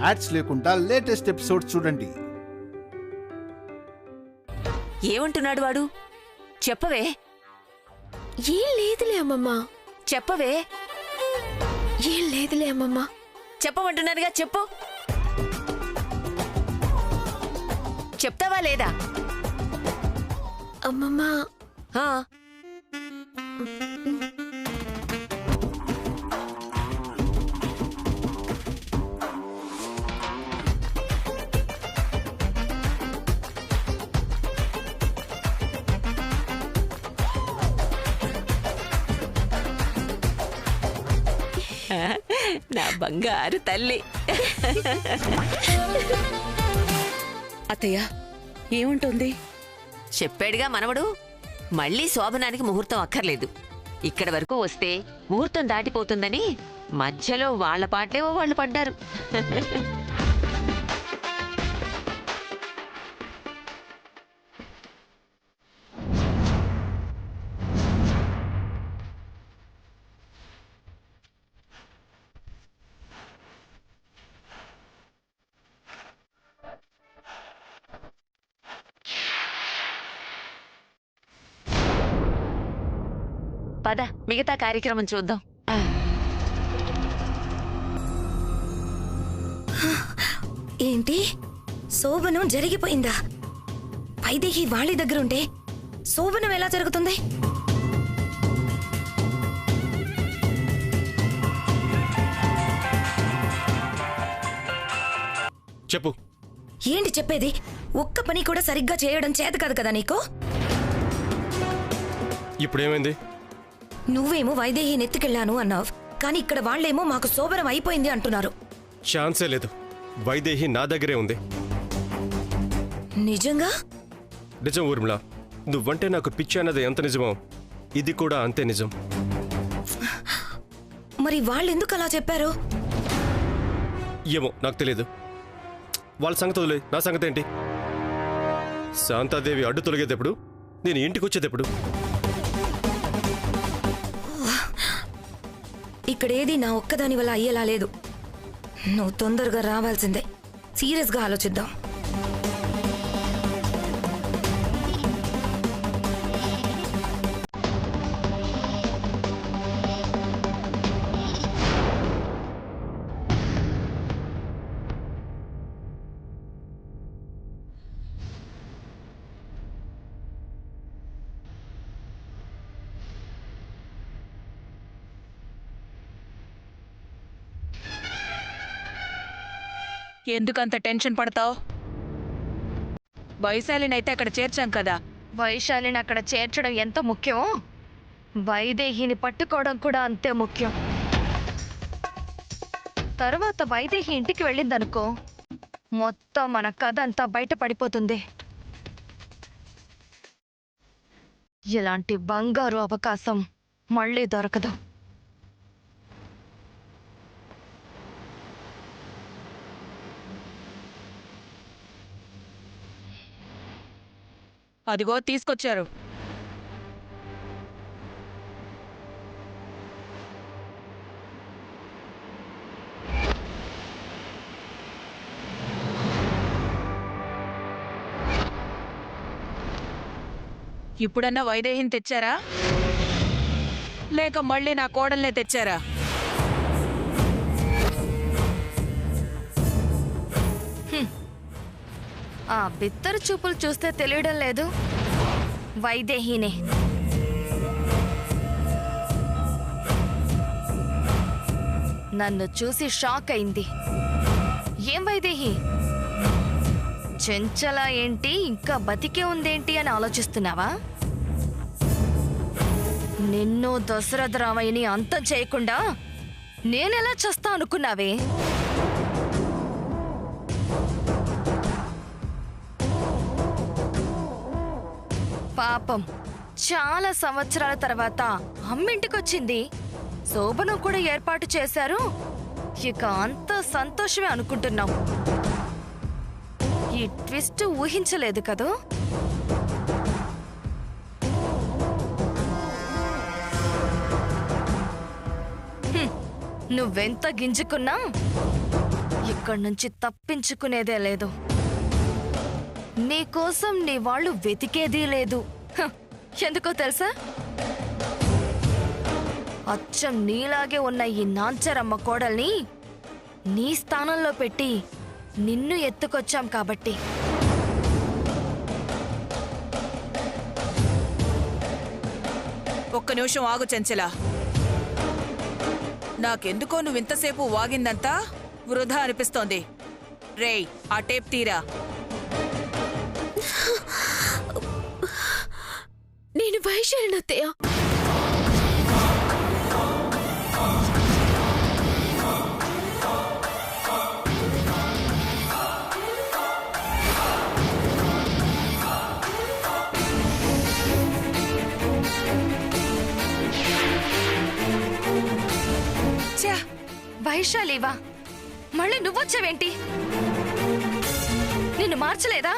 Ads లేకుండా latest episodes చూడండి. ఏమంటున్నాడు వాడు? చెప్పవే. ఏం లేదులే అమ్మమ్మ. చెప్పవే. ఏం లేదులే అమ్మమ్మ. చెప్పమంటున్నానుగా, చెప్పు. చెప్తావా లేదా? అమ్మమ్మ నా బంగారు తల్లి. అత్తయ్య ఏముంటుంది? చెప్పాడుగా మనవడు, మళ్ళీ శోభనానికి ముహూర్తం అక్కర్లేదు. ఇక్కడి వరకు వస్తే ముహూర్తం దాటిపోతుందని మధ్యలో వాళ్ల పాటలేవో వాళ్ళు పడ్డారు. పద, మిగతా కార్యక్రమం చూద్దాం. ఏంటి, శోభనం జరిగిపోయిందా? వైదేహి వాళ్ళ దగ్గరుంటే శోభనం ఎలా జరుగుతుంది? చెప్పు. ఏంటి చెప్పేది? ఒక్క పని కూడా సరిగ్గా చేయడం చేత కాదు కదా నీకు? ఇప్పుడేమైంది? నువ్వేమో వైదేహి నెత్తికెళ్ళాను అన్నావు, కానీ ఇక్కడ వాళ్లేమో మాకు శోభనం అయిపోయింది అంటున్నారు. ఛాన్సే లేదు. వైదేహి నా దగ్గరే ఉంది. నిజంగా? నిజం ఊర్మిళ, నువ్వంటే నాకు పిచ్చి అన్నది ఎంత నిజమో ఇది కూడా అంతే నిజం. మరి వాళ్ళెందుకు అలా చెప్పారు? ఏమో నాకు తెలియదు. వాళ్ళ సంగతి వదిలే, నా సంగతి ఏంటి? శాంతాదేవి అడ్డు తొలగేదెప్పుడు? నేను ఇంటికి వచ్చేదెప్పుడు? ఇక్కడేది నా ఒక్కదాని వల్ల అయ్యేలా లేదు. నువ్వు తొందరగా రావాల్సిందే. సీరియస్గా ఆలోచిద్దాం. ఎందుకంత టెన్షన్ పడతావు? వైశాలినైతే అక్కడ చేర్చాం కదా. వైశాలిని అక్కడ చేర్చడం ఎంత ముఖ్యమో వైదేహిని పట్టుకోవడం కూడా అంతే ముఖ్యం. తర్వాత వైదేహి ఇంటికి వెళ్ళిందనుకో, మొత్తం మన కథ అంతా బయట పడిపోతుంది. ఇలాంటి బంగారు అవకాశం మళ్ళీ దొరకదు. అదిగో తీసుకొచ్చారు. ఇప్పుడన్నా వైదేహిని తెచ్చారా, లేక మళ్ళీ నా కోడల్నే తెచ్చారా? ఆ బిత్తరు చూపులు చూస్తే తెలియడం లేదు, వైదేహినే. నన్ను చూసి షాక్ అయింది. ఏం వైదేహి, చెంచల ఏంటి ఇంకా బతికే ఉందేంటి అని ఆలోచిస్తున్నావా? నిన్ను దశరథ రామయ్యని అంతం చేయకుండా నేనెలా చేస్తా అనుకున్నావే? పాపం చాలా సంవత్సరాల తర్వాత అమ్మింటికొచ్చింది. శోభనం కూడా ఏర్పాటు చేశారు. ఇక అంత సంతోషమే అనుకుంటున్నాం. ఈ ట్విస్ట్ ఊహించలేదు కదూ? నువ్వెంత గింజుకున్నా ఇక ఇక్కడి నుంచి తప్పించుకునేదే లేదు. నీకోసం నీ వాళ్ళు వెతికేదీ లేదు. హ, ఎందుకో తెలుసా? అచ్చం నీలాగే ఉన్న ఈ నాంచరమ్మ కోడల్ని నీ స్థానంలో పెట్టి నిన్ను ఎత్తుకొచ్చాం కాబట్టి. ఒక్క నిమిషం ఆగు చెంచల. నాకెందుకో నువ్వింతసేపు వాగిందంతా వృధా అనిపిస్తోంది. రేయ్, ఆ టేప్ తీరా. నేను వైశాలినత్తయ్య. వైశాలివా? మళ్ళీ నువ్వొచ్చావేంటి? నిన్ను మార్చలేదా?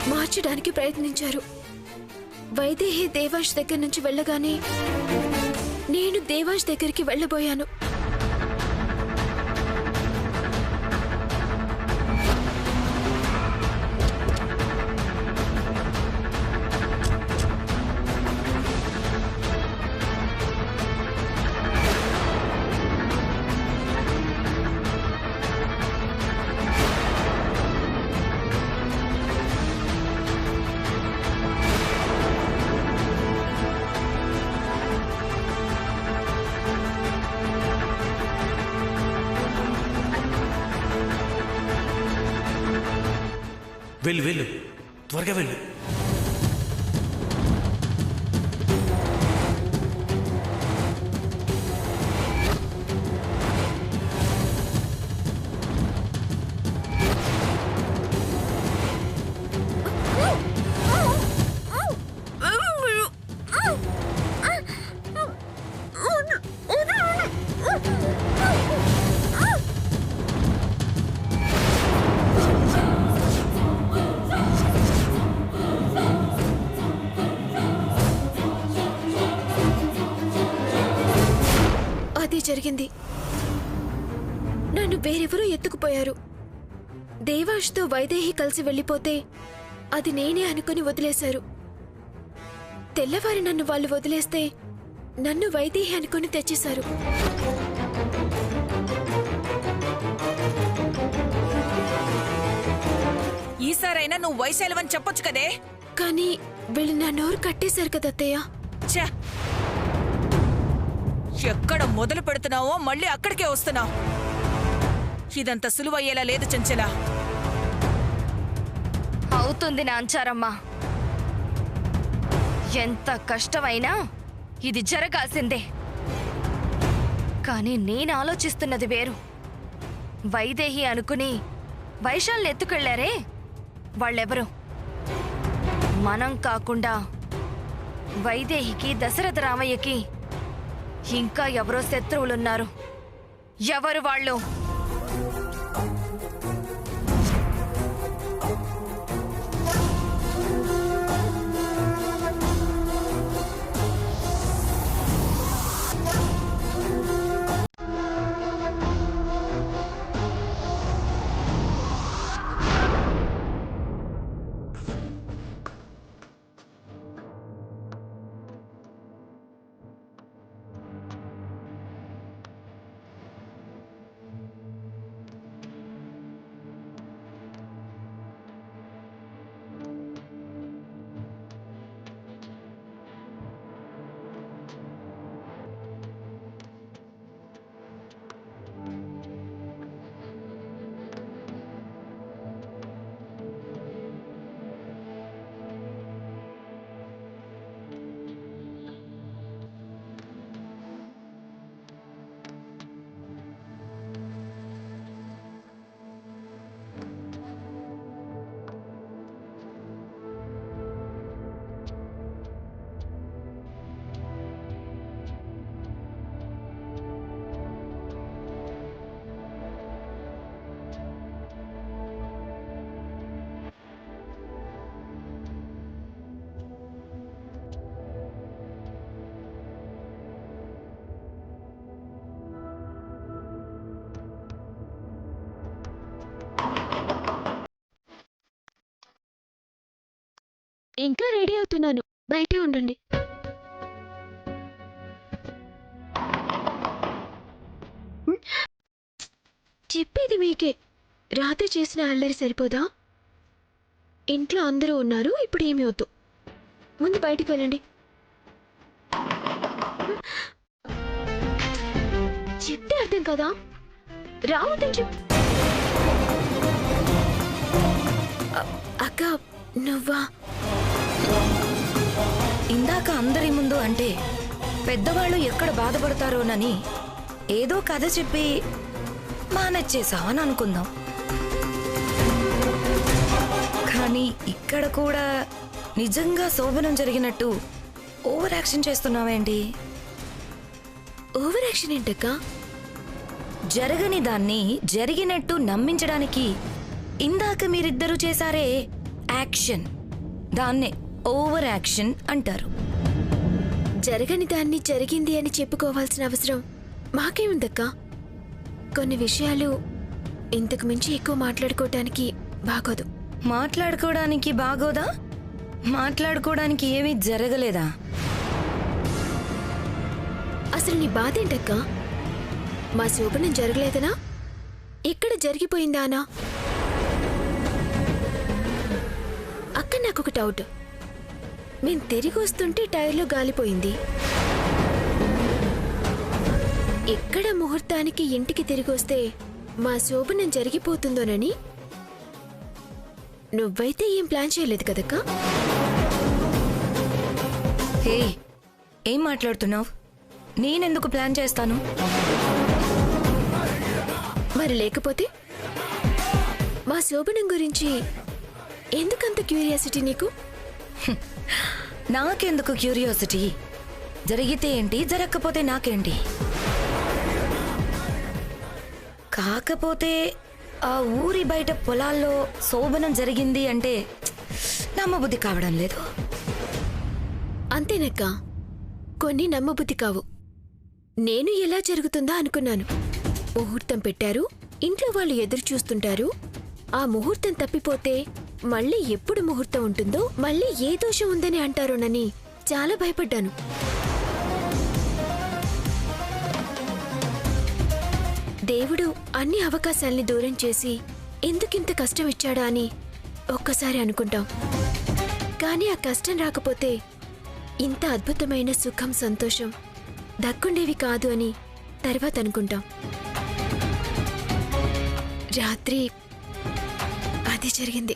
మార్చడానికి ప్రయత్నించారు. వైదేహి దేవాంశ్ దగ్గర నుంచి వెళ్ళగానే నేను దేవాంశ్ దగ్గరికి వెళ్ళబోయాను. వెళ్ళు వెళ్ళు, త్వరగా వెళ్ళు. అది జరిగింది. నన్ను వేరెవరూ ఎత్తుకుపోయారు. దేవాంష్తో వైదేహి కలిసి వెళ్ళిపోతే అది నేనే అనుకుని వదిలేశారు. తెల్లవారి నన్ను వాళ్ళు వదిలేస్తే నన్ను వైదేహి అనుకుని తెచ్చేశారు. ఈసారైనా నువ్వు వైశాలివని చెప్పొచ్చు కదే. కానీ వీళ్ళు నా నోరు కట్టేశారు కదా అత్తయ్య. ఛే! ఎక్కడ మొదలు పెడుతున్నావో మళ్ళీ అక్కడికే వస్తున్నావు. ఇదంత సులువయ్యేలా లేదు చెంచల. అవుతుంది నాంచారమ్మ. ఎంత కష్టమైనా ఇది జరగాల్సిందే. కానీ నేను ఆలోచిస్తున్నది వేరు. వైదేహి అనుకుని వైశాల్ని ఎత్తుకెళ్లారే, వాళ్ళెవరు? మనం కాకుండా వైదేహికి, దశరథ రామయ్యకి ఇంకా ఎవరో శత్రువులున్నారు. ఎవరు వాళ్ళు? ఇంకా రెడీ అవుతున్నాను, బయటే ఉండండి. చెప్పేది మీకే. రాత్రి చేసిన అల్లరి సరిపోదా? ఇంట్లో అందరూ ఉన్నారు, ఇప్పుడు ఏమీ వద్దు. ముందు బయటికి వెళ్ళండి. చెప్తే అర్థం కదా, రావద్దని చెప్పు. అక్క నువ్వా? ఇందాక అందరి ముందు అంటే పెద్దవాళ్ళు ఎక్కడ బాధపడతారోనని ఏదో కథ చెప్పి మానచ్చేసావని అనుకుందాం. కానీ ఇక్కడ కూడా నిజంగా శోభనం జరిగినట్టు ఓవర్ యాక్షన్ చేస్తున్నావేంటి? ఓవర్ యాక్షన్ ఏంటక్క? జరగని దాన్ని జరిగినట్టు నమ్మించడానికి ఇందాక మీరిద్దరూ చేశారే యాక్షన్, దాన్నే ఓవర్ యాక్షన్ అంటారు. జరగని దాన్ని జరిగింది అని చెప్పుకోవాల్సిన అవసరం మాకేముందక్క? కొన్ని విషయాలు ఇంతకు మించి ఎక్కువ మాట్లాడుకోవటానికి బాగోదు. మాట్లాడుకోవడానికి బాగోదా? మాట్లాడుకోవడానికి ఏమీ జరగలేదా? అసలు నీ బాధ ఏంటక్క? మా శోభనం జరగలేదనా? ఎక్కడ జరిగిపోయిందానా? అక్క నాకొక డౌట్. మేం తిరిగి వస్తుంటే టైర్లో గాలిపోయింది. ఎక్కడ ముహూర్తానికి ఇంటికి తిరిగి వస్తే మా శోభనం జరిగిపోతుందోనని నువ్వైతే ఏం ప్లాన్ చేయలేదు కదక్కా? హే, ఏం మాట్లాడుతున్నావు? నేనెందుకు ప్లాన్ చేస్తాను? మరి లేకపోతే మా శోభనం గురించి ఎందుకంత క్యూరియాసిటీ నీకు? నాకెందుకు క్యూరియాసిటీ? జరిగితే ఏంటి, జరగకపోతే నాకేంటి? కాకపోతే ఆ ఊరి బయట పొలాల్లో శోభనం జరిగింది అంటే నమ్మబుద్ధి కావడం లేదు. అంతేనక్క, కొన్ని నమ్మబుద్ధి కావు. నేను ఎలా జరుగుతుందా అనుకున్నాను. ముహూర్తం పెట్టారు, ఇంట్లో వాళ్ళు ఎదురు చూస్తుంటారు. ఆ ముహూర్తం తప్పిపోతే మళ్ళీ ఎప్పుడు ముహూర్తం ఉంటుందో, మళ్ళీ ఏ దోషం ఉందని అంటారోనని చాలా భయపడ్డాను. దేవుడు అన్ని అవకాశాల్ని దూరం చేసి ఎందుకింత కష్టం ఇచ్చాడా అని ఒక్కసారి అనుకుంటాం. కానీ ఆ కష్టం రాకపోతే ఇంత అద్భుతమైన సుఖం, సంతోషం దక్కుండేవి కాదు అని తర్వాత అనుకుంటాం. రాత్రి అది జరిగింది.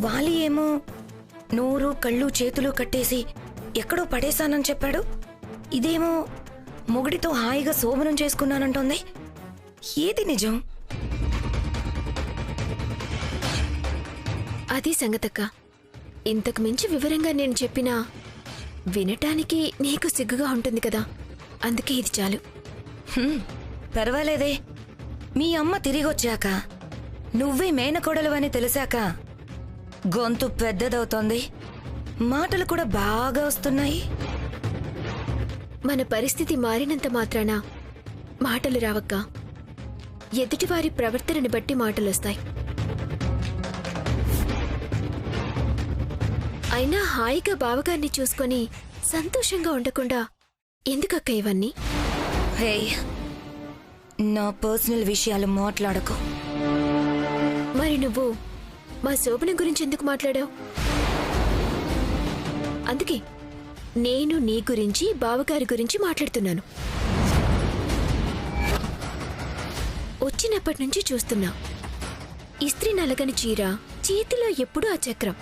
వాలి ఏమో నోరు కళ్ళు చేతులు కట్టేసి ఎక్కడో పడేశానని చెప్పాడు. ఇదేమో మొగుడితో హాయిగా శోభనం చేసుకున్నానంటోంది. ఏది నిజం? అది సంగతక్క. ఇంతకు మించి వివరంగా నేను చెప్పినా వినటానికి నీకు సిగ్గుగా ఉంటుంది కదా, అందుకే ఇది చాలు. పర్వాలేదే. మీ అమ్మ తిరిగొచ్చాక, నువ్వే మేనకోడలు అని తెలిసాక గొంతు పెద్దదవుతోంది, మాటలు కూడా బాగా వస్తున్నాయి. మన పరిస్థితి మారినంత మాత్రాన మాటలు రావక్క. ఎదుటివారి ప్రవర్తనని బట్టి మాటలొస్తాయి. అయినా హాయిగా బావగారిని చూసుకొని సంతోషంగా ఉండకుండా ఎందుకక్క ఇవన్నీ? హే, నా పర్సనల్ విషయాలు మాట్లాడకు. మరి నువ్వు మా శోభనం గురించి ఎందుకు మాట్లాడావు? అందుకే నేను నీ గురించి, బావగారి గురించి మాట్లాడుతున్నాను. వచ్చినప్పటి నుంచి చూస్తున్నా, ఇస్త్రీ నలగని చీర, చేతిలో ఎప్పుడూ ఆ చక్రం.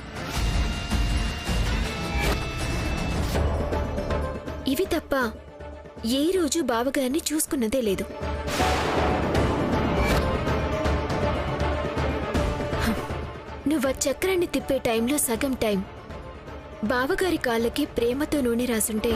ఇవి తప్ప ఏ రోజు బావగారిని చూసుకున్నదే లేదు. నువ్వు చక్రాన్ని తిప్పే టైంలో సగం టైం బావగారి కాళ్ళకి ప్రేమతో నూనె రాసుంటే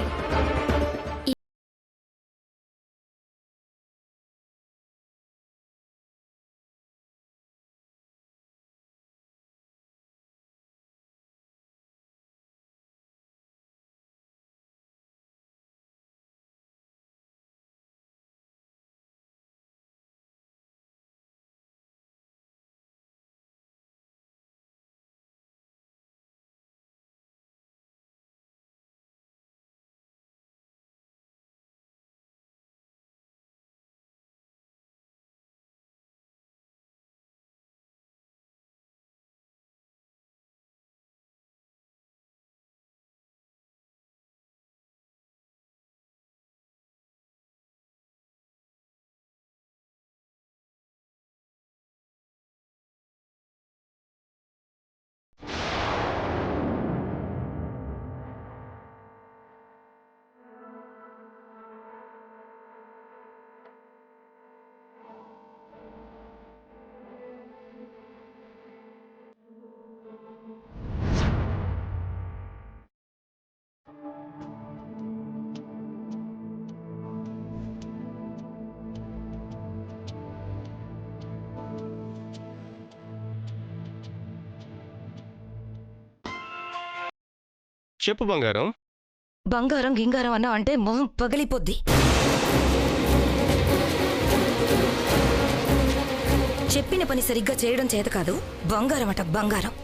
చెప్పు బంగారం. బంగారం గింగారం అన్నా అంటే మొహం పగిలిపోద్ది. చెప్పిన పని సరిగ్గా చేయడం చేత కాదు. బంగారం అట బంగారం.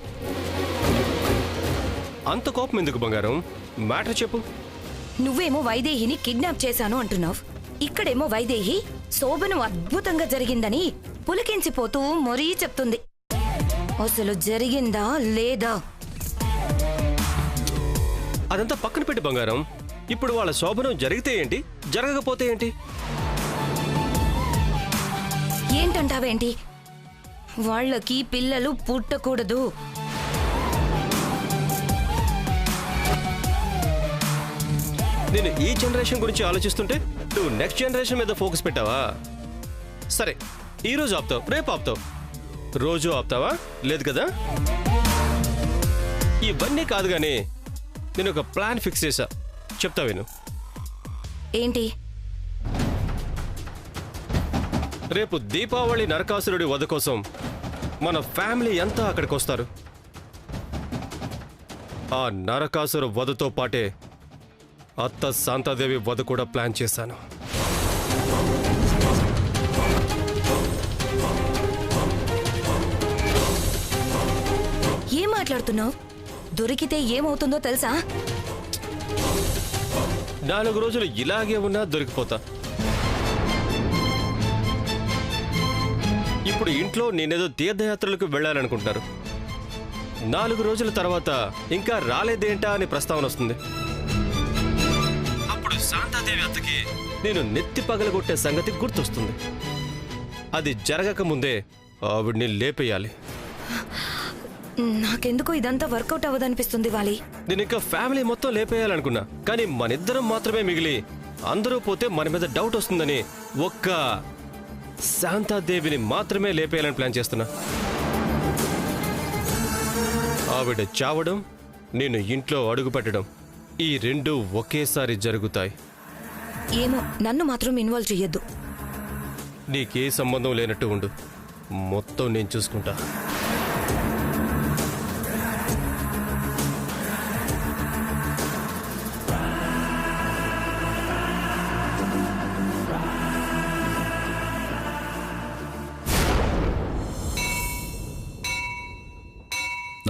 అంత కోపం ఎందుకు బంగారం? మ్యాటర్ చెప్పు. నువ్వేమో వైదేహిని కిడ్నాప్ చేశాను అంటున్నావు. ఇక్కడేమో వైదేహి శోభను అద్భుతంగా జరిగిందని పులికించిపోతూ మరీ చెప్తుంది. అసలు జరిగిందా లేదా? అదంతా పక్కన పెట్టి బంగారం. ఇప్పుడు వాళ్ళ శోభనం జరిగితే ఏంటి, జరగకపోతే ఏంటి? ఏంటంటావేంటి? వాళ్ళకి పిల్లలు పుట్టకూడదు. నేను ఈ జనరేషన్ గురించి ఆలోచిస్తుంటే నువ్వు నెక్స్ట్ జనరేషన్ మీద ఫోకస్ పెట్టావా? సరే, ఈ రోజు ఆపుతావు, రేపు ఆపుతావు, రోజు ఆపుతావా? లేదు కదా. ఇవన్నీ కాదు కానీ నేను ఒక ప్లాన్ ఫిక్స్ చేశా, చెప్తా విను. ఏంటి? రేపు దీపావళి నరకాసురుడి వధ కోసం మన ఫ్యామిలీ అంతా అక్కడికి వస్తారు. ఆ నరకాసుర వధతో పాటే అత్త శాంతాదేవి వధ కూడా ప్లాన్ చేశాను. ఏం మాట్లాడుతున్నావు? దొరికితే ఏమవుతుందో తెలుసా? 4 రోజులు ఇలాగే ఉన్నా దొరికిపోతా. ఇప్పుడు ఇంట్లో నేనేదో తీర్థయాత్రలకు వెళ్ళాలనుకుంటున్నారు. 4 రోజుల తర్వాత ఇంకా రాలేదేంటా అని ప్రస్తావన వస్తుంది. అప్పుడు శాంతాదేవి అత్తకి నేను నెత్తి పగలగొట్టే సంగతి గుర్తొస్తుంది. అది జరగక ముందే ఆవిడ్ని లేపేయాలి. నాకెందుకో ఇదంతా వర్కౌట్ అవ్వదనిపిస్తుంది వాలి. నేను ఇంకా ఫ్యామిలీ మొత్తం లేపేయాలనుకున్నా, కానీ మనిద్దరం మాత్రమే మిగిలి అందరూ పోతే మన మీద డౌట్ వస్తుందని ఒక్క శాంతాదేవిని మాత్రమే లేపేయాలని ప్లాన్ చేస్తున్నా. ఆవిడ చావడం, నేను ఇంట్లో అడుగు పెట్టడం, ఈ 2 ఒకేసారి జరుగుతాయి. ఏమో, నన్ను మాత్రం ఇన్వాల్వ్ చెయ్యొద్దు. నీకే సంబంధం లేనట్టు ఉండు, మొత్తం నేను చూసుకుంటా.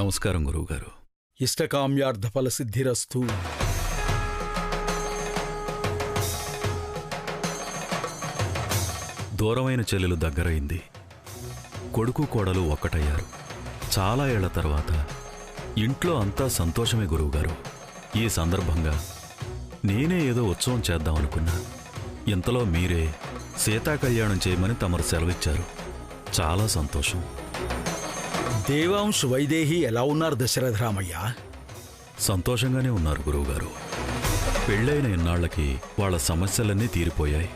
నమస్కారం గురువుగారు. ఇష్టకామ్యార్థ ఫల సిద్ధిరస్తు. దూరమైన చెల్లెలు దగ్గరైంది. కొడుకు కోడలు ఒక్కటయ్యారు. చాలా ఏళ్ల తర్వాత ఇంట్లో అంతా సంతోషమే గురువుగారు. ఈ సందర్భంగా నేనే ఏదో ఉత్సవం చేద్దామనుకున్నా. ఇంతలో మీరే సీతా కళ్యాణం చేయమని తమరు సెలవిచ్చారు. చాలా సంతోషం. దేవాంశ్ వైదేహి ఎలా ఉన్నారు దశరథరామయ్య? సంతోషంగానే ఉన్నారు గురువుగారు. పెళ్ళైన ఇన్నాళ్లకి వాళ్ళ సమస్యలన్నీ తీరిపోయాయి.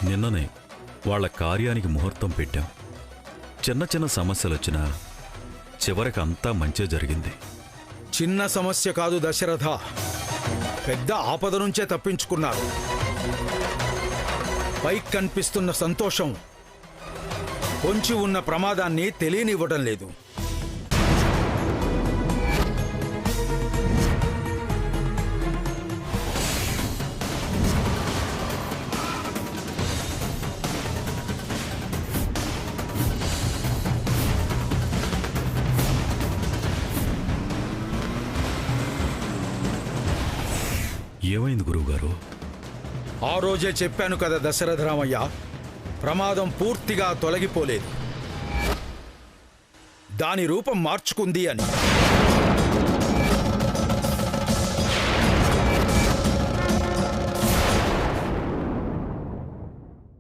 నిన్ననే వాళ్ళ కార్యానికి ముహూర్తం పెట్టాం. చిన్న చిన్న సమస్యలొచ్చినా చివరికి అంతా మంచే జరిగింది. చిన్న సమస్య కాదు దశరథ, పెద్ద ఆపద నుంచే తప్పించుకున్నారు. పైకి కనిపిస్తున్న సంతోషం పొంచి ఉన్న ప్రమాదాన్ని తెలియనివ్వడం లేదు. ఏమైంది గురువుగారు? ఆ రోజే చెప్పాను కదా దశరథరామయ్య, ప్రమాదం పూర్తిగా తొలగిపోలేదు, దాని రూపం మార్చుకుంది అని.